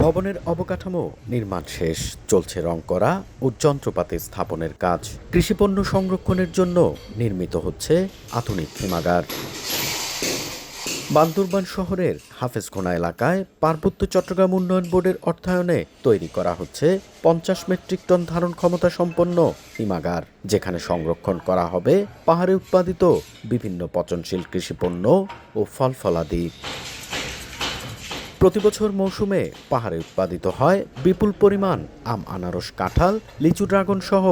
ভবনের অবকাঠামো নির্মাণ শেষ, চলছে রং করা ও যন্ত্রপাতি স্থাপনের কাজ। কৃষিপণ্য সংরক্ষণের জন্য নির্মিত হচ্ছে আধুনিক হিমাগার। বান্দরবান শহরের হাফেজখোনা এলাকায় পার্বত্য চট্টগ্রাম উন্নয়ন বোর্ডের অর্থায়নে তৈরি করা হচ্ছে 50 মেট্রিক টন ধারণ ক্ষমতা সম্পন্ন হিমাগার, যেখানে সংরক্ষণ করা হবে পাহাড়ে উৎপাদিত বিভিন্ন পচনশীল কৃষিপণ্য ও ফলফলাদি। প্রতিবছর মৌসুমে পাহাড়ে উৎপাদিত হয় বিপুল পরিমাণ আম, আনারস, কাঁঠাল, লিচু, ড্রাগন সহ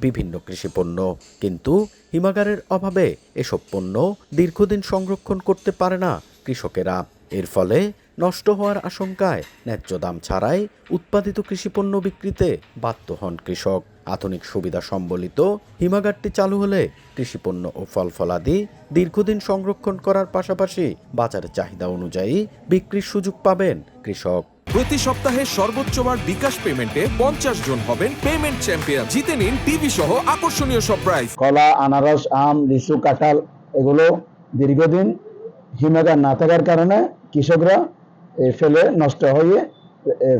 বিভিন্ন কৃষিপণ্য, কিন্তু হিমাগারের অভাবে এসব পণ্য দীর্ঘদিন সংরক্ষণ করতে পারে না কৃষকেরা। এর ফলে নষ্ট হওয়ার আশঙ্কায় ন্যায্য দাম ছাড়াই উৎপাদিত কৃষিপণ্য বিক্রিতে বাধ্য হন কৃষক। আধুনিক সুবিধা সম্বলিত হিমাগারটি চালু হলে কৃষিপণ্য ও ফলফলাদি দীর্ঘদিন সংরক্ষণ করার পাশাপাশি বাজারের চাহিদা অনুযায়ী বিক্রির সুযোগ পাবেন কৃষক। প্রতি সপ্তাহে সর্বোচ্চবার বিকাশ পেমেন্টে 50 জন হবেন পেমেন্ট চ্যাম্পিয়ন। জিতে নিন টিভি সহ আকর্ষণীয় সব প্রাইজ। কলা, আনারস, আম, লিচু, কাঁঠাল এগুলো দীর্ঘদিন হিমাগার না থাকার কারণে কৃষকরা নষ্ট হয়ে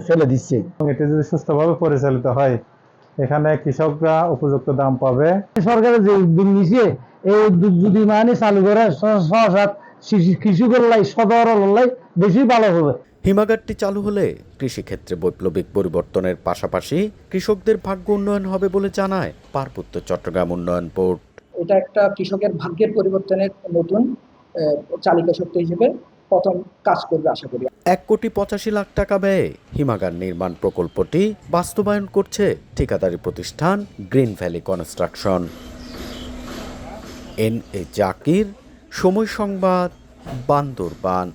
ফেলে দিচ্ছে। এটি যদি সুস্থভাবে পরিচালিত হয়, এখানে কৃষকরা উপযুক্ত দাম পাবে। সরকারের যে উদ্যোগ নিচ্ছে, এই উদ্যোগ যদি চালু করে কৃষকের লাই সদর বেশি ভালো হবে। হিমাগারটি চালু হলে কৃষিক্ষেত্রে বৈপ্লবিক পরিবর্তনের পাশাপাশি কৃষকদের ভাগ্য উন্নয়ন হবে বলে জানায় পার্বত্য চট্টগ্রাম উন্নয়ন বোর্ড। এটা একটা কৃষকের ভাগ্যের পরিবর্তনের নতুন চালিকা শক্তি হিসেবে প্রথম কাজ করবে আশা করি। 1,85,00,000 টাকা ব্যয়ে হিমাগার নির্মাণ প্রকল্পটি বাস্তবায়ন করছে ঠিকাদারি প্রতিষ্ঠান green valley construction. N A Zakir, সময় সংবাদ, বান্দরবান।